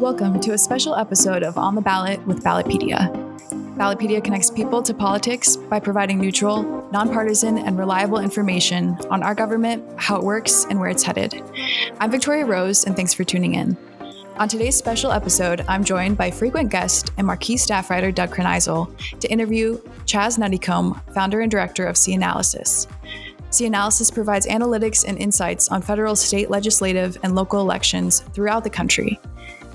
Welcome to a special episode of On the Ballot with Ballotpedia. Ballotpedia connects people to politics by providing neutral, nonpartisan, and reliable information on our government, how it works, and where it's headed. I'm Victoria Rose, and thanks for tuning in. On today's special episode, I'm joined by frequent guest and marquee staff writer Doug Kreneisel to interview Chaz Nuttycombe, founder and director of C-Analysis. C-Analysis provides analytics and insights on federal, state, legislative, and local elections throughout the country.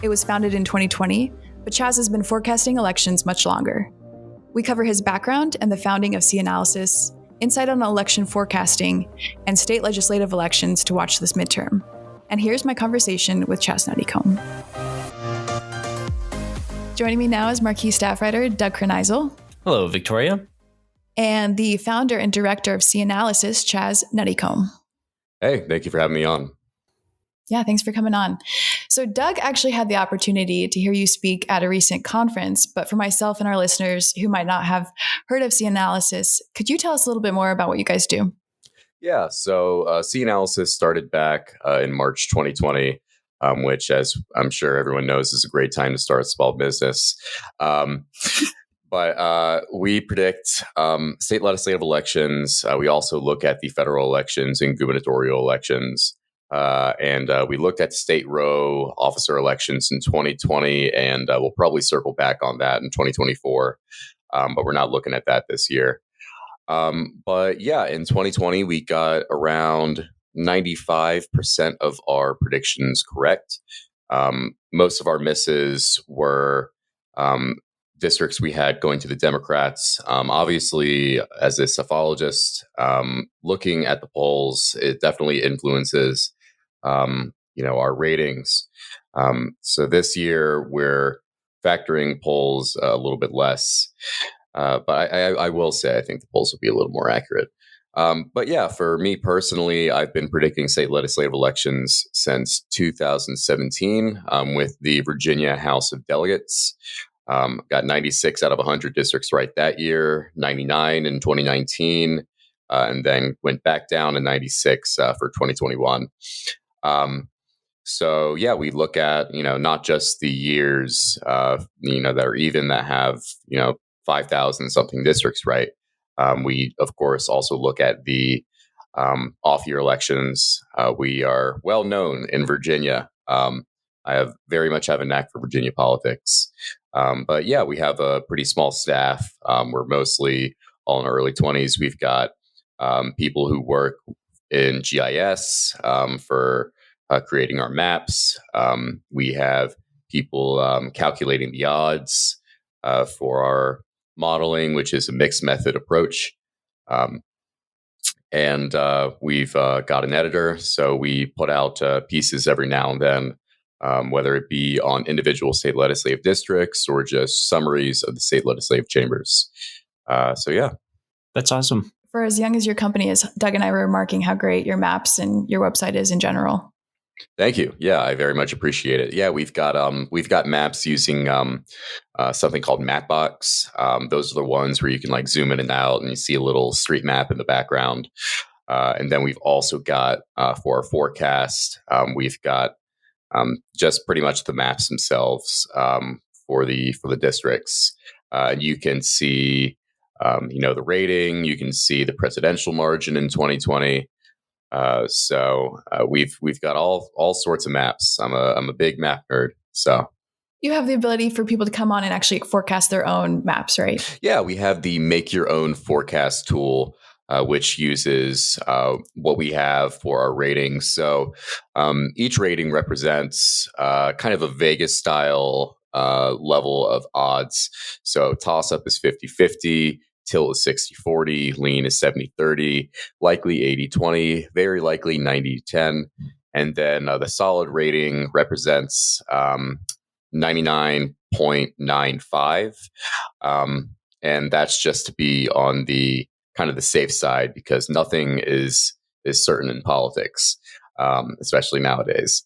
It was founded in 2020, but Chaz has been forecasting elections much longer. We cover his background and the founding of C-Analysis, insight on election forecasting, and state legislative elections to watch this midterm. And here's my conversation with Chaz Nuttycombe. Joining me now is marquee staff writer Doug Kreneisel. Hello, Victoria. And the founder and director of C-Analysis, Chaz Nuttycombe. Hey, thank you for having me on. Yeah, thanks for coming on. So Doug actually had the opportunity to hear you speak at a recent conference, but for myself and our listeners who might not have heard of C-Analysis, could you tell us a little bit more about what you guys do? Yeah, so C-Analysis started back in March 2020, which, as I'm sure everyone knows, is a great time to start a small business. But we predict state legislative elections. We also look at the federal elections and gubernatorial elections. And we looked at state row officer elections in 2020, and we'll probably circle back on that in 2024. But we're not looking at that this year. But yeah, in 2020, we got around 95% of our predictions correct. Most of our misses were districts we had going to the Democrats. Obviously, as a psephologist, looking at the polls, it definitely influences our ratings. So this year we're factoring polls a little bit less, but I will say I think the polls will be a little more accurate. But yeah, for me personally, I've been predicting state legislative elections since 2017 with the Virginia House of Delegates. Got 96 out of 100 districts right that year, 99 in 2019, and then went back down to 96 for 2021. So yeah, we look at, not just the years, that are even that have, 5,000 something districts, right? We, of course, also look at the off-year elections. We are well known in Virginia. I very much have a knack for Virginia politics. But yeah, we have a pretty small staff. We're mostly all in our early 20s. We've got people who work in GIS for creating our maps. We have people calculating the odds for our modeling, which is a mixed method approach. And we've got an editor. So we put out pieces every now and then. Whether it be on individual state legislative districts or just summaries of the state legislative chambers. So, yeah. That's awesome. For as young as your company is, Doug and I were remarking how great your maps and your website is in general. Thank you. Yeah, I very much appreciate it. Yeah, we've got maps using something called Mapbox. Those are the ones where you can zoom in and out and you see a little street map in the background. And then we've also got for our forecast, we've got just pretty much the maps themselves for the districts. You can see, the rating. You can see the presidential margin in 2020. So we've got all sorts of maps. I'm a big map nerd. So you have the ability for people to come on and actually forecast their own maps, right? Yeah, we have the Make Your Own Forecast tool. Which uses what we have for our ratings. So each rating represents kind of a Vegas style level of odds. So toss up is 50-50, tilt is 60-40, lean is 70-30, likely 80-20, very likely 90-10. And then the solid rating represents 99.95. And that's just to be on the kind of the safe side, because nothing is certain in politics, especially nowadays.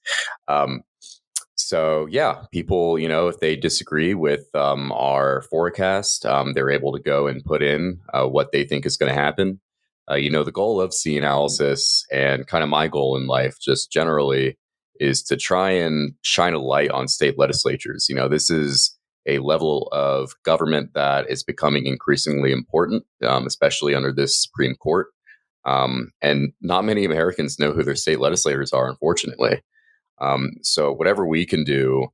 So yeah, people, if they disagree with our forecast, they're able to go and put in what they think is going to happen. The goal of C-Analysis and kind of my goal in life just generally is to try and shine a light on state legislatures. This is a level of government that is becoming increasingly important, especially under this Supreme Court. And not many Americans know who their state legislators are, unfortunately. So whatever we can do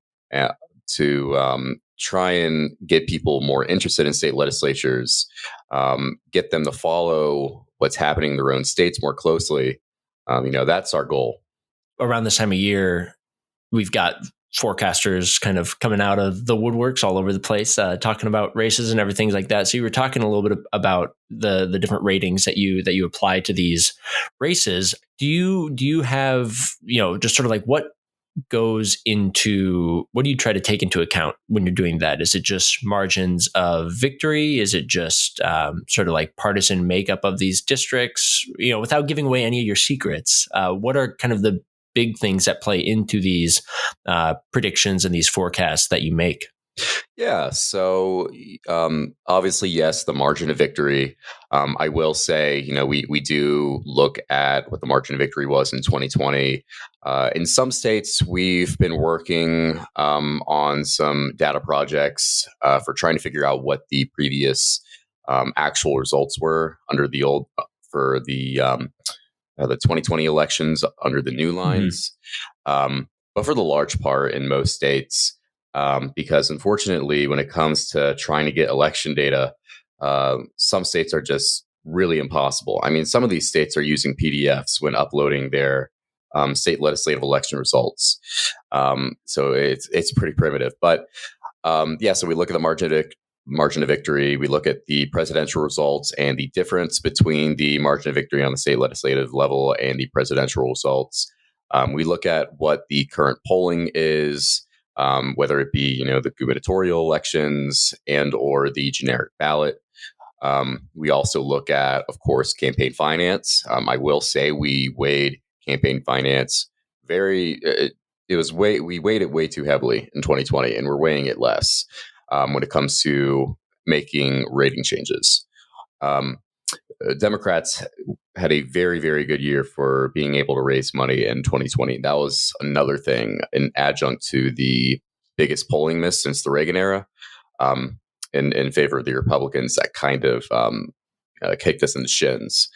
to try and get people more interested in state legislatures, get them to follow what's happening in their own states more closely, that's our goal. Around this time of year, we've got forecasters kind of coming out of the woodworks all over the place, talking about races and everything like that. So you were talking a little bit about the different ratings that you apply to these races. Do you have, just sort of like what goes into, what do you try to take into account when you're doing that? Is it just margins of victory? Is it just sort of like partisan makeup of these districts? Without giving away any of your secrets, what are kind of the big things that play into these predictions and these forecasts that you make? Yeah. So obviously, yes, the margin of victory. I will say, we do look at what the margin of victory was in 2020. In some states, we've been working on some data projects for trying to figure out what the previous actual results were under the old for the 2020 elections under the new lines. But for the large part, in most states, because unfortunately, when it comes to trying to get election data, some states are just really impossible. I mean, some of these states are using PDFs when uploading their state legislative election results. So it's pretty primitive. But so we look at the margin of victory. We look at the presidential results and the difference between the margin of victory on the state legislative level and the presidential results. We look at what the current polling is. Whether it be, the gubernatorial elections and or the generic ballot. We also look at, of course, campaign finance. I will say we weighed campaign finance we weighed it way too heavily in 2020, and we're weighing it less when it comes to making rating changes. Democrats had a very, very good year for being able to raise money in 2020. That was another thing, an adjunct to the biggest polling miss since the Reagan era, in favor of the Republicans that kind of kicked us in the shins.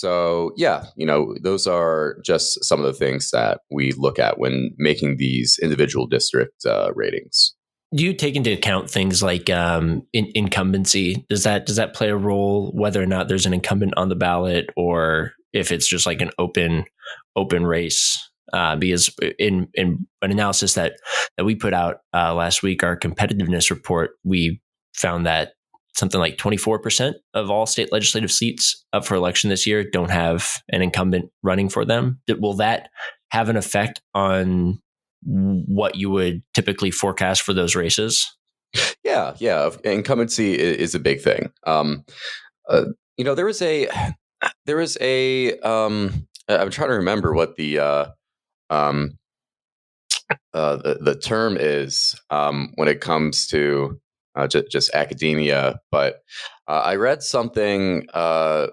Those are just some of the things that we look at when making these individual district ratings. Do you take into account things like incumbency? Does that play a role, whether or not there's an incumbent on the ballot, or if it's just like an open race? Because in an analysis that we put out last week, our competitiveness report, we found that something like 24% of all state legislative seats up for election this year don't have an incumbent running for them. Will that have an effect on what you would typically forecast for those races? Yeah. Incumbency is a big thing. There is a I'm trying to remember what the term is when it comes to just academia, but I read something for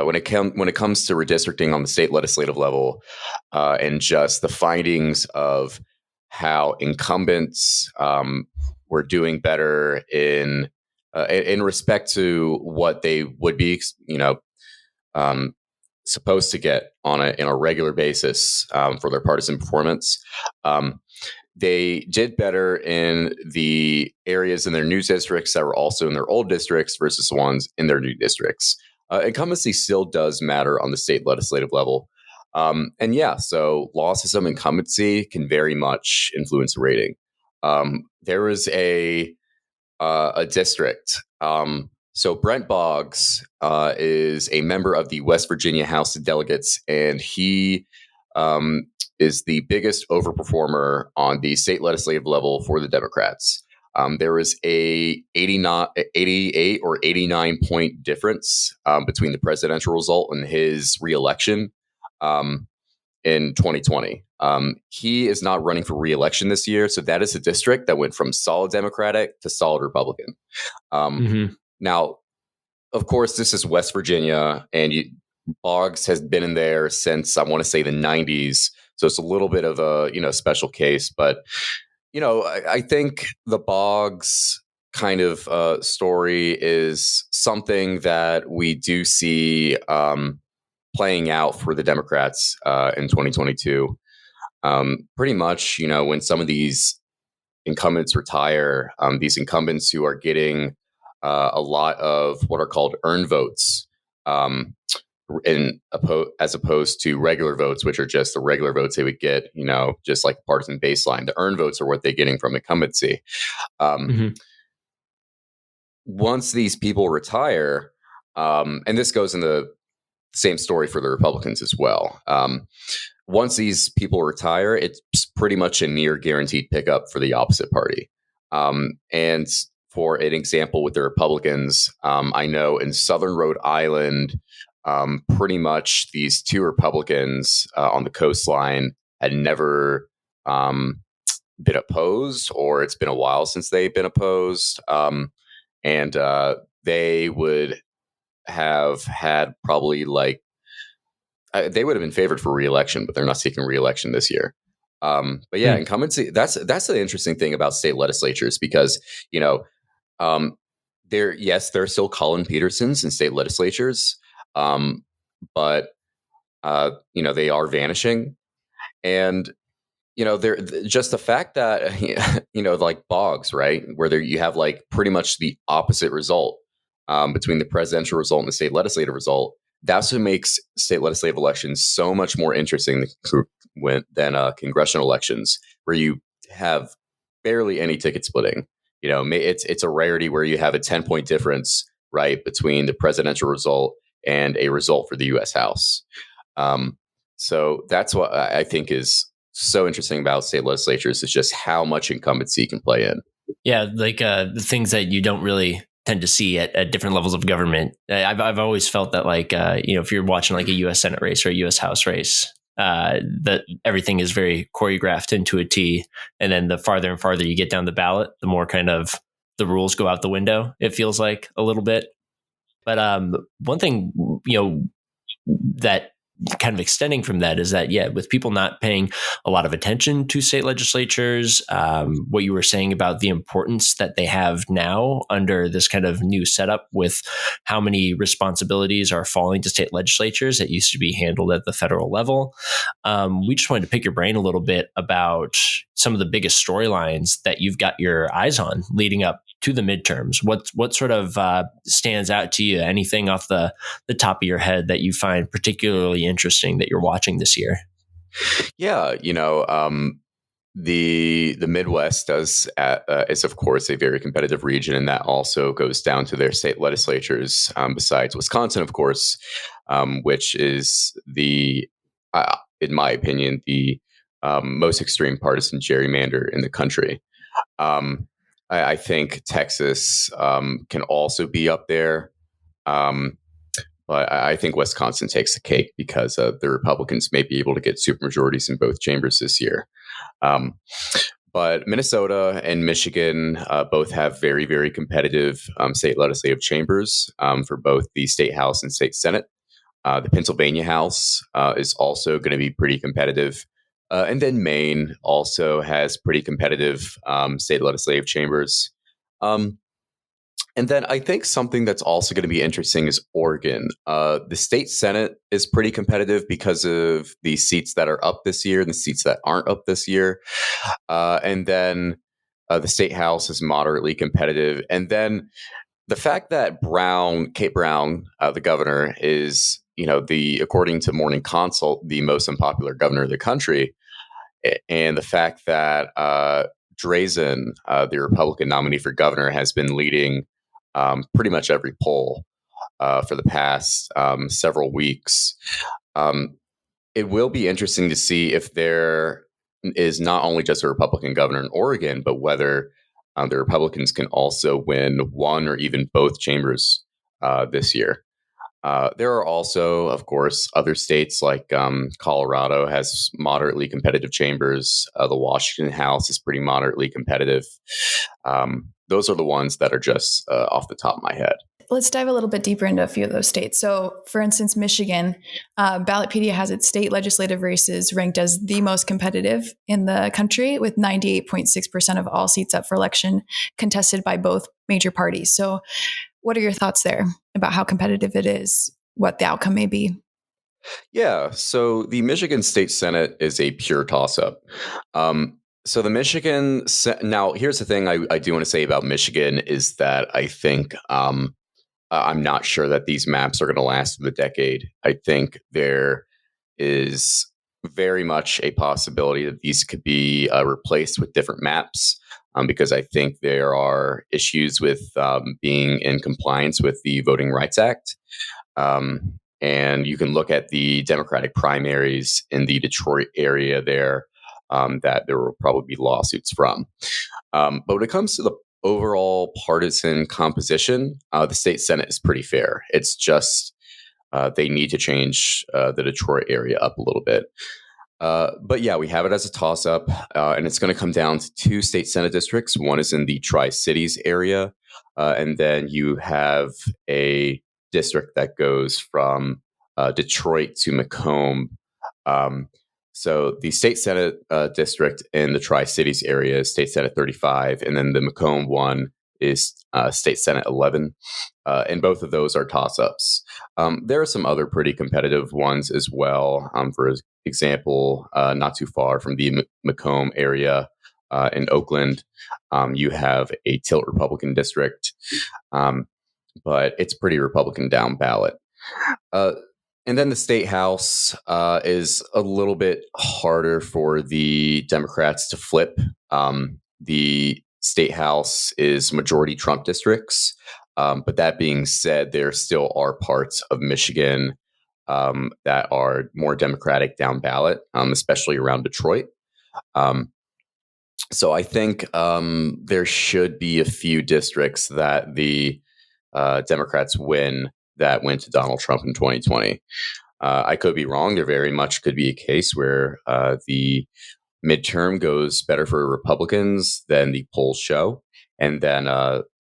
when it comes to redistricting on the state legislative level, and just the findings of how incumbents were doing better in respect to what they would be, supposed to get in a regular basis for their partisan performance. They did better in the areas in their new districts that were also in their old districts versus the ones in their new districts. Incumbency still does matter on the state legislative level. So losses of incumbency can very much influence the rating. There is a district. So Brent Boggs is a member of the West Virginia House of Delegates, and he is the biggest overperformer on the state legislative level for the Democrats. There was a 88 or 89 point difference between the presidential result and his reelection in 2020. He is not running for reelection this year, so that is a district that went from solid Democratic to solid Republican. Now, of course, this is West Virginia, and Boggs has been in there since, I want to say, the 90s. So it's a little bit of a, special case. But, I think the Boggs kind of story is something that we do see playing out for the Democrats in 2022. Pretty much, when some of these incumbents retire, these incumbents who are getting a lot of what are called earned votes, as opposed to regular votes, which are just the regular votes they would get, just like partisan baseline. The earned votes are what they're getting from incumbency. Mm-hmm. Once these people retire, and this goes in the same story for the Republicans as well. Once these people retire, it's pretty much a near guaranteed pickup for the opposite party. And for an example with the Republicans, I know in Southern Rhode Island, pretty much these two Republicans on the coastline had never been opposed, or it's been a while since they've been opposed. And they would have had probably they would have been favored for re-election, but they're not seeking re-election this year. But yeah, incumbency, that's the interesting thing about state legislatures, because, there are still Colin Petersons in state legislatures, but, they are vanishing. And, they're just the fact that, like Boggs, right, where you have like pretty much the opposite result between the presidential result and the state legislative result. That's what makes state legislative elections so much more interesting than congressional elections, where you have barely any ticket splitting. It's a rarity where you have a 10-point difference, right, between the presidential result and a result for the U.S. House. So that's what I think is so interesting about state legislatures, is just how much incumbency can play in. Yeah, like the things that you don't really tend to see at different levels of government. I've always felt that, like, if you're watching like a U.S. Senate race or a U.S. House race, that everything is very choreographed into a T. And then the farther and farther you get down the ballot, the more kind of the rules go out the window, it feels like, a little bit. But one thing, that kind of extending from that is that, with people not paying a lot of attention to state legislatures, what you were saying about the importance that they have now under this kind of new setup with how many responsibilities are falling to state legislatures that used to be handled at the federal level. We just wanted to pick your brain a little bit about some of the biggest storylines that you've got your eyes on leading up to the midterms. What sort of stands out to you? Anything off the top of your head that you find particularly interesting that you're watching this year? Yeah, the Midwest is of course a very competitive region, and that also goes down to their state legislatures. Besides Wisconsin, of course, which is in my opinion, the most extreme partisan gerrymander in the country. I think Texas can also be up there. But I think Wisconsin takes the cake because the Republicans may be able to get supermajorities in both chambers this year. But Minnesota and Michigan both have very, very competitive state legislative chambers for both the state House and state Senate. The Pennsylvania House is also going to be pretty competitive. And then Maine also has pretty competitive state legislative chambers. And then I think something that's also going to be interesting is Oregon. The state Senate is pretty competitive because of the seats that are up this year and the seats that aren't up this year. And then the state House is moderately competitive. And then the fact that Kate Brown, the governor, is, according to Morning Consult, the most unpopular governor of the country. And the fact that Drazen, the Republican nominee for governor, has been leading pretty much every poll for the past several weeks. It will be interesting to see if there is not only just a Republican governor in Oregon, but whether the Republicans can also win one or even both chambers this year. There are also, of course, other states like Colorado has moderately competitive chambers. The Washington House is pretty moderately competitive. Those are the ones that are just off the top of my head. Let's dive a little bit deeper into a few of those states. So, for instance, Michigan, Ballotpedia has its state legislative races ranked as the most competitive in the country, with 98.6% of all seats up for election contested by both major parties. So, what are your thoughts there about how competitive it is, what the outcome may be? Yeah, so the Michigan State Senate is a pure toss-up. So the now here's the thing I do want to say about Michigan is that I think I'm not sure that these maps are going to last for the decade. I think there is very much a possibility that these could be replaced with different maps. Because I think there are issues with being in compliance with the Voting Rights Act. And you can look at the Democratic primaries in the Detroit area there that there will probably be lawsuits from. But when it comes to the overall partisan composition, the state Senate is pretty fair. It's just they need to change the Detroit area up a little bit. But yeah, we have it as a toss up, and it's going to come down to two state Senate districts. One is in the Tri Cities area, and then you have a district that goes from Detroit to Macomb. So the state Senate district in the Tri Cities area is state Senate 35, and then the Macomb one is state Senate 11. And both of those are toss ups. There are some other pretty competitive ones as well. For example, not too far from the Macomb area in Oakland, you have a tilt Republican district, but it's pretty Republican down ballot. And then the state house is a little bit harder for the Democrats to flip. The state house is majority Trump districts. But that being said, there still are parts of Michigan that are more Democratic down ballot, especially around Detroit. So I think there should be a few districts that the Democrats win that went to Donald Trump in 2020. I could be wrong. There very much could be a case where the midterm goes better for Republicans than the polls show. And then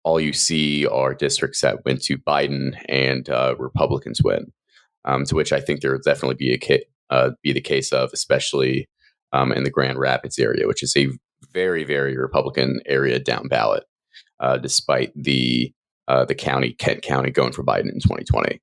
all you see are districts that went to Biden and Republicans win, to which I think there will definitely be the case of, especially in the Grand Rapids area, which is a very, very Republican area down ballot, despite the Kent County going for Biden in 2020.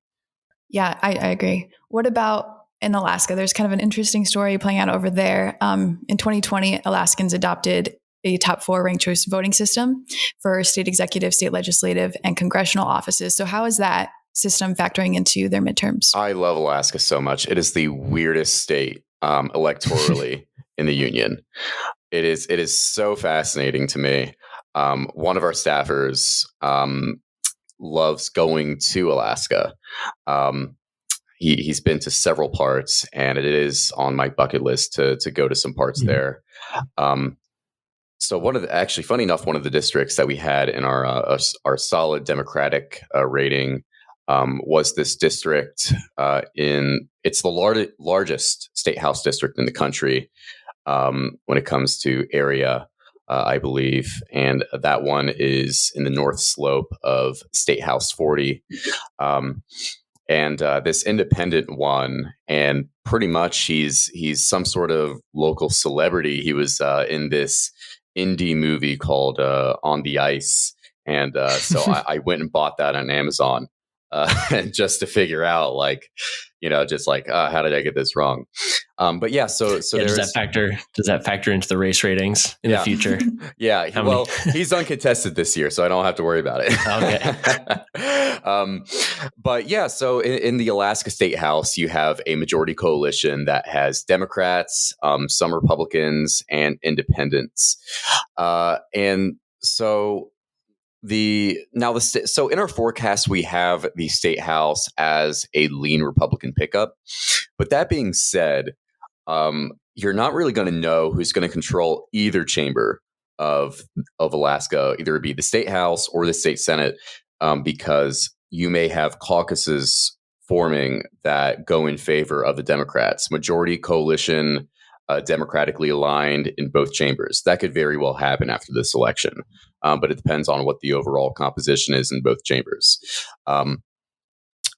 Yeah, I agree. What about in Alaska? There's kind of an interesting story playing out over there. In 2020, Alaskans adopted a top 4 ranked choice voting system for state executive, state legislative, and congressional offices. So how is that system factoring into their midterms? I love Alaska so much. It is the weirdest state electorally in the union. It is so fascinating to me. One of our staffers loves going to Alaska. He's been to several parts, and it is on my bucket list to go to some parts there. So funny enough, one of the districts that we had in our solid Democratic rating was this district it's the largest state house district in the country when it comes to area. I believe, and that one is in the North Slope of State House 40. And this independent one, and pretty much he's some sort of local celebrity. He was in this indie movie called On the Ice, and so I went and bought that on Amazon just to figure out, how did I get this wrong? But yeah, so does that factor into the race ratings in the future? Yeah, he's uncontested this year, so I don't have to worry about it. Okay. But yeah, so in the Alaska State House, you have a majority coalition that has Democrats, some Republicans, and independents, and so. So in our forecast, we have the state house as a lean Republican pickup. But that being said, you're not really going to know who's going to control either chamber of Alaska, either it be the state house or the state Senate, because you may have caucuses forming that go in favor of the Democrats. Majority coalition democratically aligned in both chambers. That could very well happen after this election, but it depends on what the overall composition is in both chambers.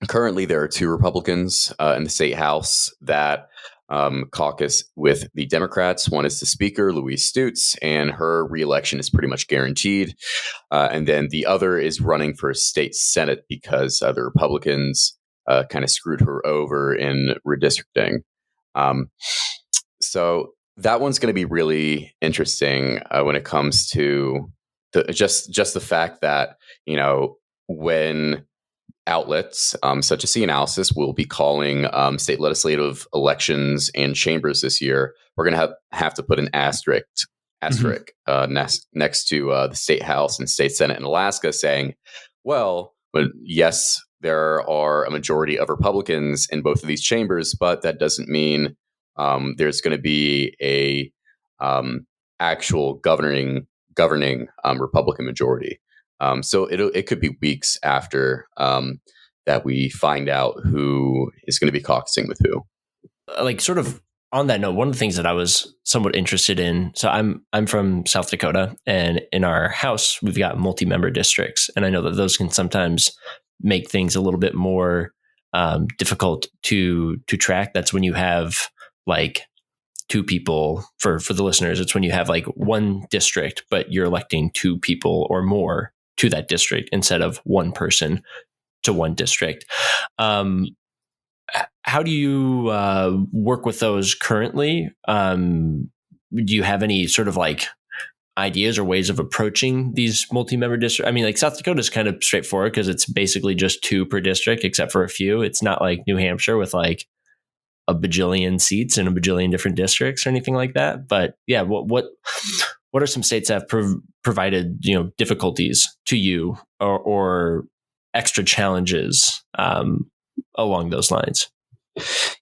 Currently, there are two Republicans in the state house that caucus with the Democrats. One is the Speaker, Louise Stutes, and her reelection is pretty much guaranteed. And then the other is running for state Senate because the Republicans kind of screwed her over in redistricting. So that one's going to be really interesting when it comes to just the fact that, when outlets such as the Analysis will be calling state legislative elections and chambers this year, we're going to have to put an asterisk next to the state house and state Senate in Alaska saying, well, yes, there are a majority of Republicans in both of these chambers, but that doesn't mean there's going to be a actual governing Republican majority. So it could be weeks after that we find out who is going to be caucusing with who. Like, sort of on that note, one of the things that I was somewhat interested in. So I'm from South Dakota, and in our house we've got multi-member districts, and I know that those can sometimes make things a little bit more difficult to track. That's when you have like two people for the listeners. It's when you have like one district, but you're electing two people or more to that district instead of one person to one district. How do you work with those currently? Do you have any sort of like ideas or ways of approaching these multi-member districts? I mean, like South Dakota is kind of straightforward because it's basically just two per district, except for a few. It's not like New Hampshire with like a bajillion seats and a bajillion different districts or anything like that. But yeah, what are some states that have provided difficulties to you or extra challenges along those lines?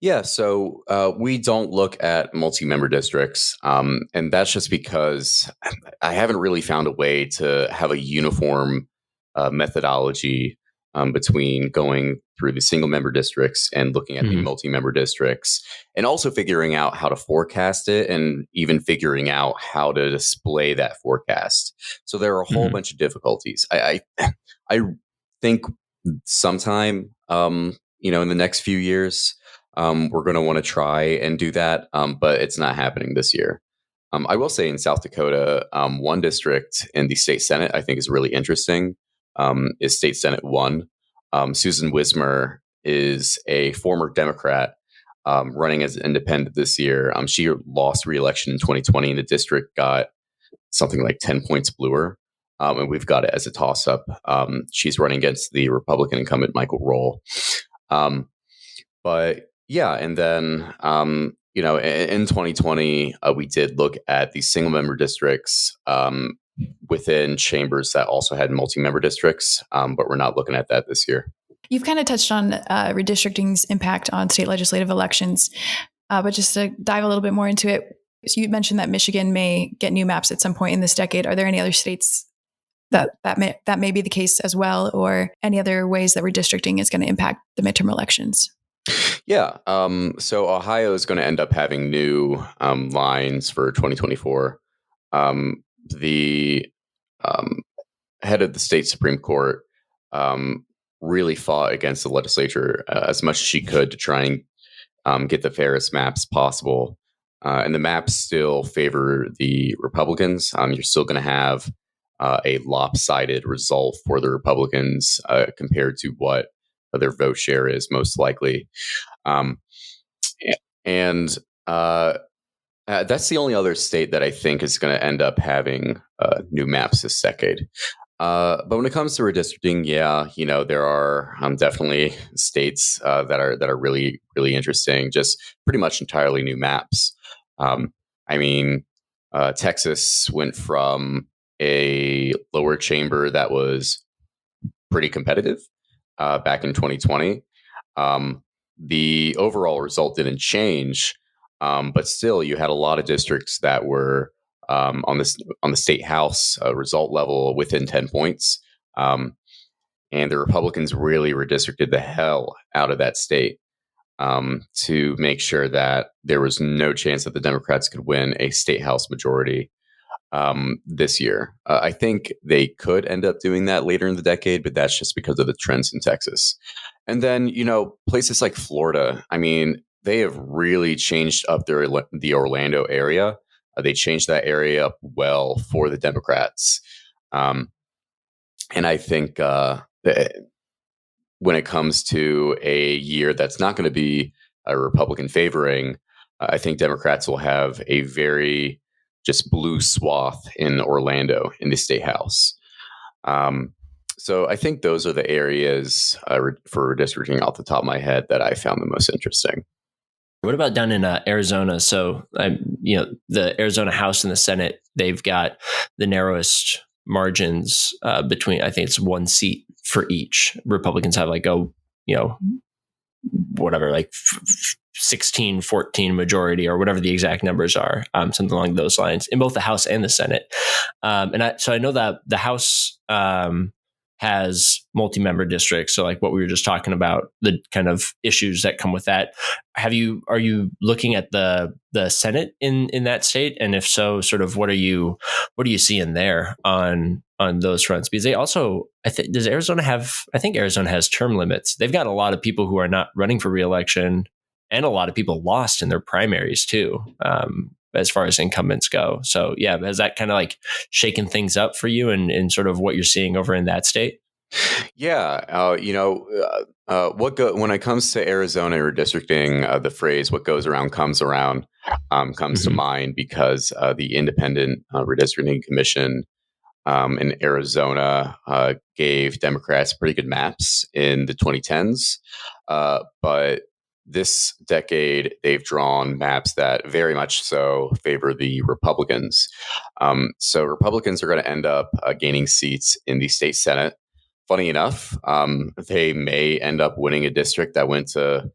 Yeah, so we don't look at multi-member districts, and that's just because I haven't really found a way to have a uniform methodology between going through the single-member districts and looking at the multi-member districts, and also figuring out how to forecast it, and even figuring out how to display that forecast. So there are a whole bunch of difficulties. I think sometime, in the next few years, we're going to want to try and do that, but it's not happening this year. I will say in South Dakota, one district in the state Senate I think is really interesting, is State Senate 1. Susan Wismer is a former Democrat running as an independent this year. She lost re-election in 2020, and the district got something like 10 points bluer. And we've got it as a toss-up. She's running against the Republican incumbent Michael Roll. But yeah, and then in 2020, we did look at the single-member districts within chambers that also had multi-member districts, but we're not looking at that this year. You've kind of touched on redistricting's impact on state legislative elections, but just to dive a little bit more into it, so you mentioned that Michigan may get new maps at some point in this decade. Are there any other states that may be the case as well, or any other ways that redistricting is going to impact the midterm elections? Yeah. So Ohio is going to end up having new lines for 2024. The head of the state Supreme Court really fought against the legislature as much as she could to try and get the fairest maps possible. And the maps still favor the Republicans. You're still going to have a lopsided result for the Republicans compared to what their vote share is most likely. And that's the only other state that I think is going to end up having new maps this decade. But when it comes to redistricting, there are definitely states that are really, really interesting, just pretty much entirely new maps. Texas went from a lower chamber that was pretty competitive back in 2020. The overall result didn't change, but still, you had a lot of districts that were on the state house result level within 10 points, and the Republicans really redistricted the hell out of that state. to make sure that there was no chance that the Democrats could win a state house majority this year. I think they could end up doing that later in the decade, but that's just because of the trends in Texas. And then, places like Florida, I mean, they have really changed up the Orlando area. They changed that area up well for the Democrats. And I think when it comes to a year that's not going to be a Republican favoring, I think Democrats will have a very just blue swath in Orlando in the state house. So I think those are the areas for redistricting off the top of my head that I found the most interesting. What about down in Arizona? So, the Arizona House and the Senate, they've got the narrowest margins between, I think it's one seat for each. Republicans have whatever, 16-14 majority or whatever the exact numbers are, something along those lines in both the House and the Senate. So I know that the House has multi-member districts. So like what we were just talking about, the kind of issues that come with that. Are you looking at the Senate in that state? And if so, sort of what are you seeing there on those fronts? Because they also, I think Arizona has term limits. They've got a lot of people who are not running for re-election, and a lot of people lost in their primaries too, as far as incumbents go. So yeah, has that kind of like shaken things up for you and sort of what you're seeing over in that state? Yeah. When it comes to Arizona redistricting, the phrase "what goes around comes around" comes to mind, because the Independent Redistricting Commission in Arizona gave Democrats pretty good maps in the 2010s. But this decade, they've drawn maps that very much so favor the Republicans. So Republicans are going to end up gaining seats in the state Senate. Funny enough, they may end up winning a district that went to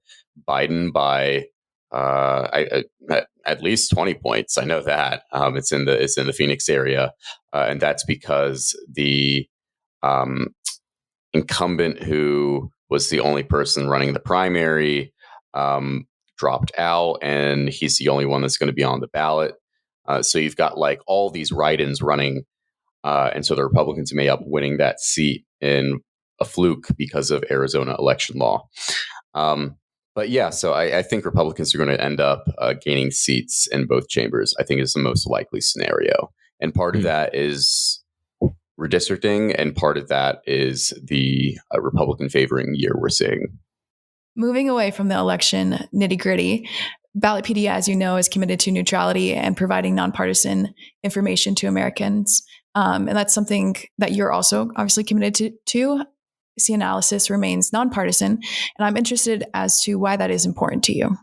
Biden by at least 20 points. I know that it's in the Phoenix area, and that's because the incumbent, who was the only person running the primary, dropped out, and he's the only one that's going to be on the ballot. So you've got like all these write-ins running, and so the Republicans may end up winning that seat in a fluke because of Arizona election law. But yeah, so I think Republicans are going to end up gaining seats in both chambers. I think is the most likely scenario. And part of that is redistricting, and part of that is the Republican favoring year we're seeing. Moving away from the election nitty gritty, Ballotpedia, as you know, is committed to neutrality and providing nonpartisan information to Americans. And that's something that you're also obviously committed to. C-Analysis remains nonpartisan, and I'm interested as to why that is important to you.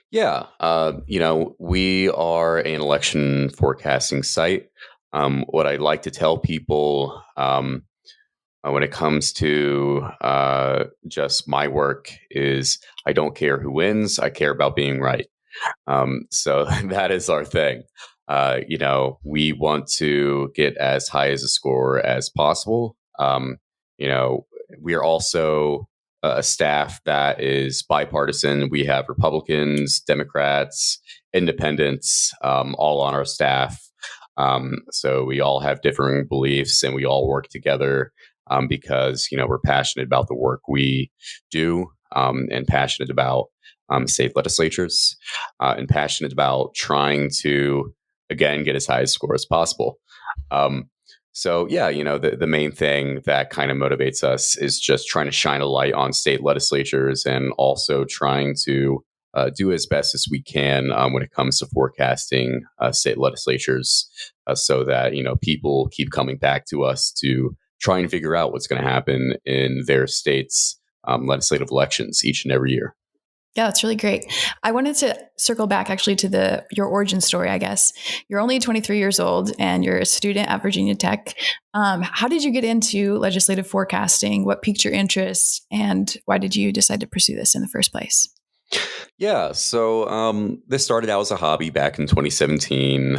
Yeah, we are an election forecasting site. What I like to tell people when it comes to just my work is I don't care who wins. I care about being right. So that is our thing. We want to get as high as a score as possible. We are also a staff that is bipartisan. We have Republicans, Democrats, independents, all on our staff. So we all have differing beliefs, and we all work together because we're passionate about the work we do, and passionate about state legislatures, and passionate about trying to again get as high a score as possible. So yeah, the main thing that kind of motivates us is just trying to shine a light on state legislatures, and also trying to do as best as we can when it comes to forecasting state legislatures, so that people keep coming back to us to try and figure out what's going to happen in their state's legislative elections each and every year. Yeah, that's really great. I wanted to circle back actually to your origin story, I guess. You're only 23 years old and you're a student at Virginia Tech. How did you get into legislative forecasting? What piqued your interest, and why did you decide to pursue this in the first place? Yeah, so this started out as a hobby back in 2017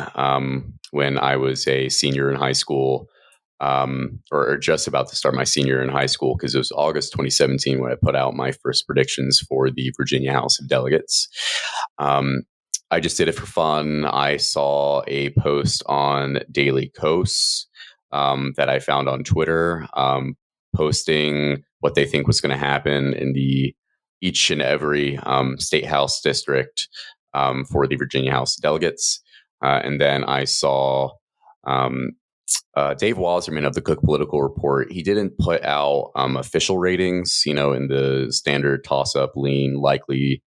when I was a senior in high school. or just about to start my senior year in high school, because it was August 2017 when I put out my first predictions for the Virginia House of Delegates. I just did it for fun. I saw a post on Daily Kos that I found on Twitter, posting what they think was going to happen in each and every state house district for the Virginia House of Delegates. And then I saw Dave Wasserman of the Cook Political Report. He didn't put out official ratings, in the standard toss-up, lean, likely,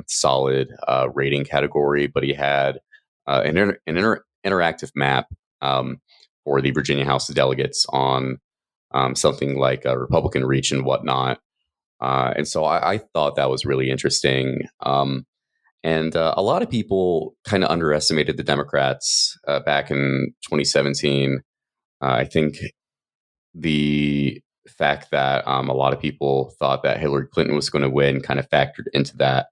solid rating category, but he had an interactive map for the Virginia House of Delegates on something like Republican reach and whatnot. And so I thought that was really interesting. And a lot of people kind of underestimated the Democrats back in 2017. I think the fact that a lot of people thought that Hillary Clinton was going to win kind of factored into that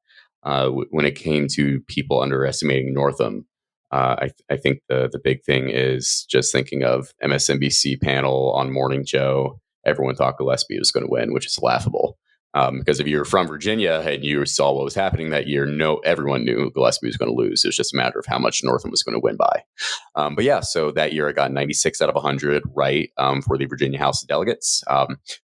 when it came to people underestimating Northam. I think the big thing is just thinking of MSNBC panel on Morning Joe. Everyone thought Gillespie was going to win, which is laughable. Because if you're from Virginia and you saw what was happening that year, everyone knew Gillespie was going to lose. It was just a matter of how much Northam was going to win by. But yeah, so that year I got 96 out of 100 right for the Virginia House of Delegates.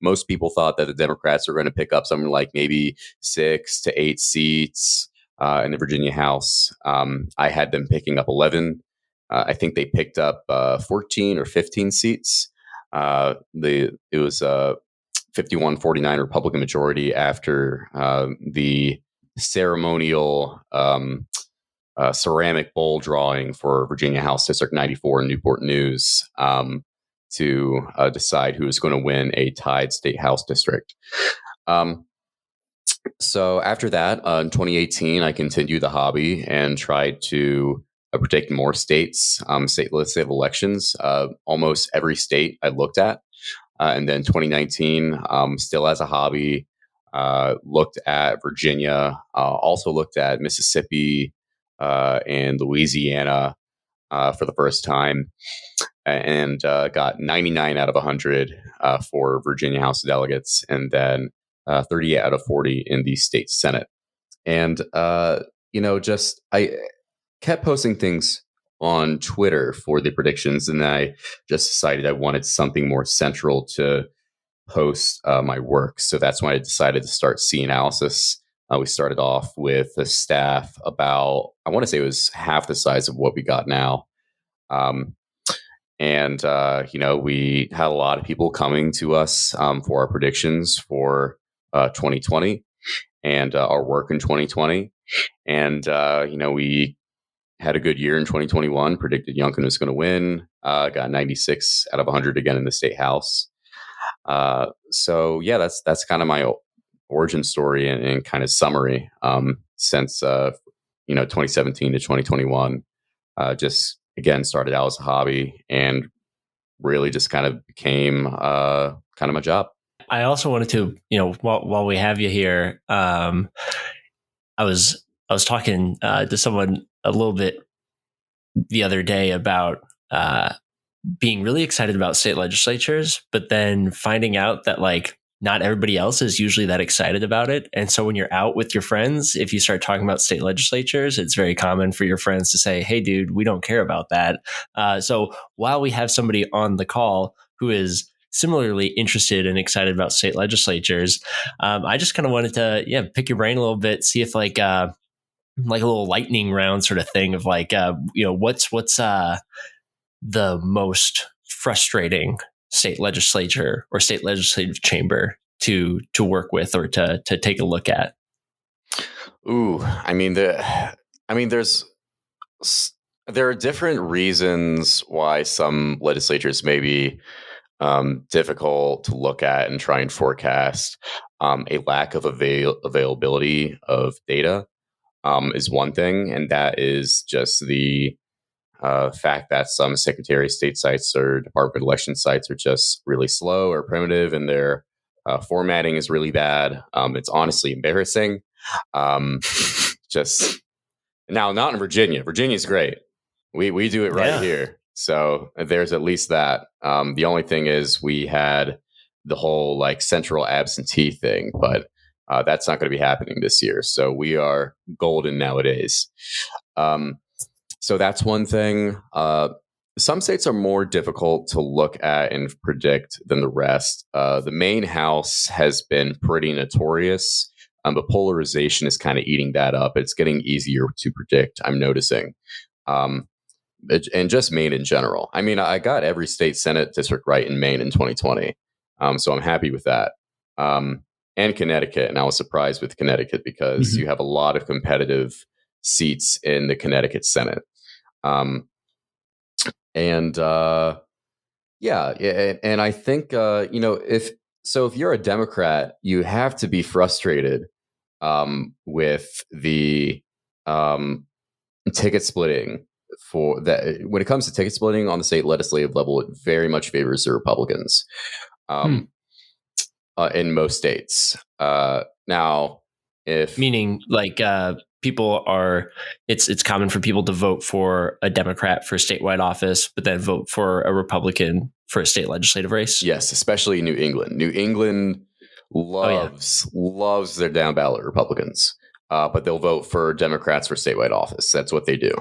Most people thought that the Democrats were going to pick up something like maybe 6 to 8 seats in the Virginia House. I had them picking up 11. I think they picked up 14 or 15 seats. It was 51-49 Republican majority after the ceremonial ceramic bowl drawing for Virginia House District 94 in Newport News to decide who was going to win a tied state house district. So after that, in 2018, I continued the hobby and tried to predict more states, state legislative elections. Almost every state I looked at. And then 2019, still as a hobby, looked at Virginia, also looked at Mississippi and Louisiana for the first time, and got 99 out of 100 for Virginia House of Delegates, and then 38 out of 40 in the state Senate. And, I kept posting things on Twitter for the predictions, and I just decided I wanted something more central to post my work. So that's when I decided to start C Analysis. We started off with a staff about, I want to say it was half the size of what we got now. We had a lot of people coming to us for our predictions for 2020 and our work in 2020. And, we had a good year in 2021, predicted Youngkin was going to win, got 96 out of 100 again in the state house. So yeah, that's kind of my origin story and kind of summary since 2017 to 2021. Just again started out as a hobby and really just kind of became kind of my job. I also wanted to, while we have you here, I was talking to someone a little bit the other day about being really excited about state legislatures, but then finding out that not everybody else is usually that excited about it. And so when you're out with your friends, if you start talking about state legislatures, it's very common for your friends to say, "Hey, dude, we don't care about that." So while we have somebody on the call who is similarly interested and excited about state legislatures, I just kind of wanted to, pick your brain a little bit, see if like a little lightning round sort of thing of what's the most frustrating state legislature or state legislative chamber to work with or to take a look at. Ooh, there are different reasons why some legislatures may be difficult to look at and try and forecast. A lack of availability of data is one thing, and that is just the fact that some Secretary of State sites or Department of Election sites are just really slow or primitive, and their formatting is really bad. It's honestly embarrassing. Just now, not in Virginia. Virginia's great. We do it right here. So there's at least that. The only thing is we had the whole like central absentee thing, but that's not going to be happening this year. So we are golden nowadays. So that's one thing. Some states are more difficult to look at and predict than the rest. The Maine House has been pretty notorious, but polarization is kind of eating that up. It's getting easier to predict, I'm noticing. And just Maine in general. I mean, I got every state Senate district right in Maine in 2020. So I'm happy with that. And Connecticut. And I was surprised with Connecticut because you have a lot of competitive seats in the Connecticut Senate. And I think, if you're a Democrat, you have to be frustrated with the ticket splitting for that. When it comes to ticket splitting on the state legislative level, it very much favors the Republicans in most states. Now, if meaning like people are, it's common for people to vote for a Democrat for statewide office, but then vote for a Republican for a state legislative race. Yes, especially New England. New England loves their down ballot Republicans, but they'll vote for Democrats for statewide office. That's what they do.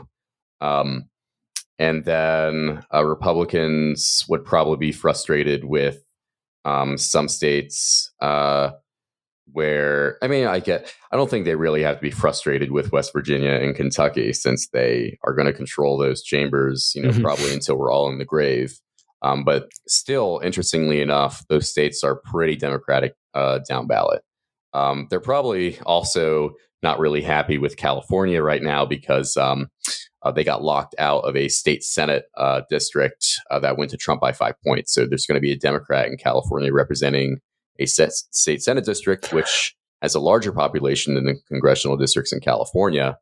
And then Republicans would probably be frustrated with some states where, I mean, I don't think they really have to be frustrated with West Virginia and Kentucky, since they are going to control those chambers, probably until we're all in the grave. But still, interestingly enough, those states are pretty Democratic down ballot. They're probably also not really happy with California right now because they got locked out of a state Senate district that went to Trump by 5 points. So there's going to be a Democrat in California representing a state Senate district, which has a larger population than the congressional districts in California,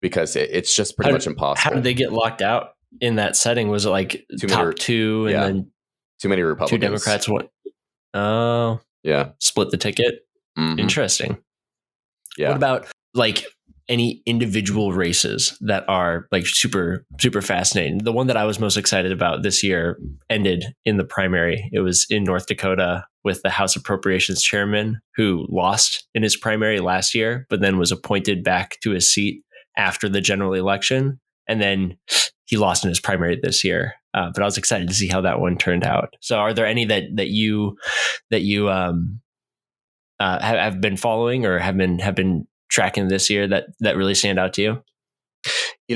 because it's just pretty much impossible. How did they get locked out in that setting? Was it like top two and then too many Republicans? Two Democrats won. Oh, yeah. Split the ticket. Interesting. Yeah. What about like any individual races that are like super, super fascinating? The one that I was most excited about this year ended in the primary. It was in North Dakota with the House Appropriations Chairman, who lost in his primary last year, but then was appointed back to his seat after the general election. And then he lost in his primary this year. But I was excited to see how that one turned out. So are there any that you have been following or have been tracking this year that really stand out to you?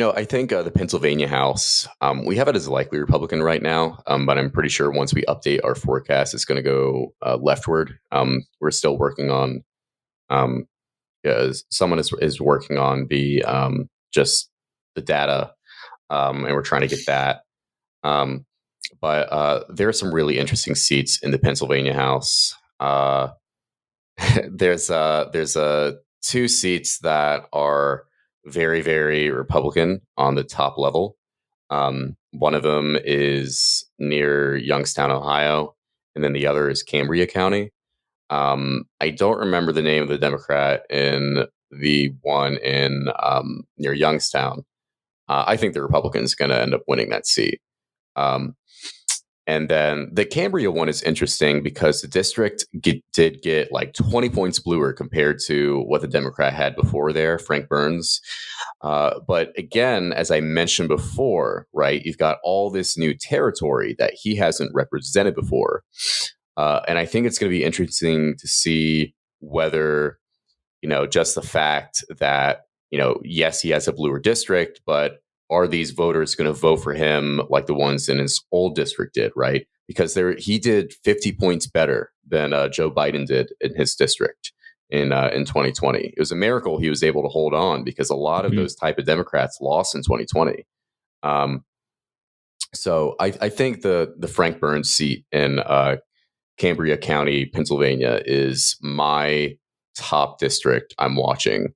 I think the Pennsylvania House, we have it as a likely Republican right now, but I'm pretty sure once we update our forecast, it's going to go leftward. We're still working on, someone is working on the just the data, and we're trying to get that. But there are some really interesting seats in the Pennsylvania House. There's two seats that are very, very Republican on the top level. One of them is near Youngstown, Ohio, and then the other is Cambria County. I don't remember the name of the Democrat in the one in near Youngstown. I think the Republican is going to end up winning that seat. And then the Cambria one is interesting because the district did get like 20 points bluer compared to what the Democrat had before there, Frank Burns. But again, as I mentioned before, right, you've got all this new territory that he hasn't represented before. And I think it's going to be interesting to see whether, just the fact that, yes, he has a bluer district, but are these voters going to vote for him like the ones in his old district did, right? Because he did 50 points better than Joe Biden did in his district in 2020. It was a miracle he was able to hold on because a lot of those type of Democrats lost in 2020. So I think the Frank Burns seat in Cambria County, Pennsylvania, is my top district I'm watching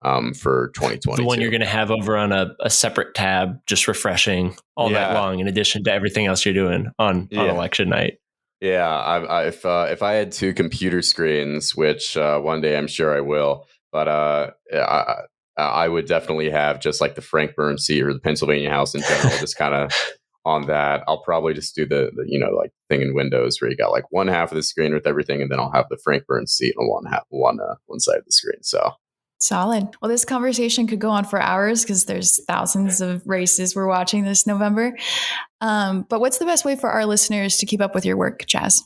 for 2020. The one you're going to have over on a separate tab, just refreshing all night long, in addition to everything else you're doing on election night. Yeah, if I had two computer screens, which one day I'm sure I will, but I would definitely have just like the Frank Burns seat or the Pennsylvania House in general, just kind of on that. I'll probably just do the like thing in Windows where you got like one half of the screen with everything, and then I'll have the Frank Burns seat on one side of the screen. So solid. Well, this conversation could go on for hours because there's thousands of races we're watching this November. But what's the best way for our listeners to keep up with your work, Chaz?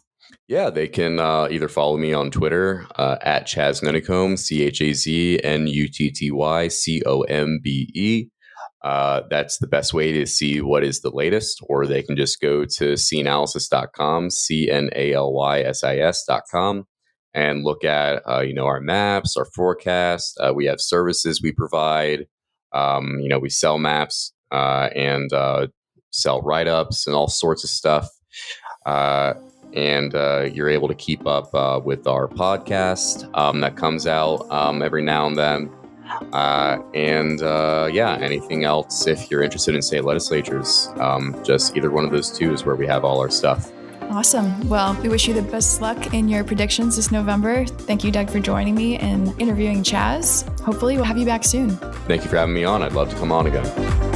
Yeah, they can either follow me on Twitter at Chaz Nuttycombe, ChazNuttycombe. That's the best way to see what is the latest, or they can just go to canalysis.com, CNALYSIS.com, and look at our maps, our forecast. We have services we provide. We sell maps and sell write-ups and all sorts of stuff. And you're able to keep up with our podcast that comes out every now and then. Anything else, if you're interested in state legislatures, just either one of those two is where we have all our stuff. Awesome. Well, we wish you the best luck in your predictions this November. Thank you, Doug, for joining me and interviewing Chaz. Hopefully we'll have you back soon. Thank you for having me on. I'd love to come on again.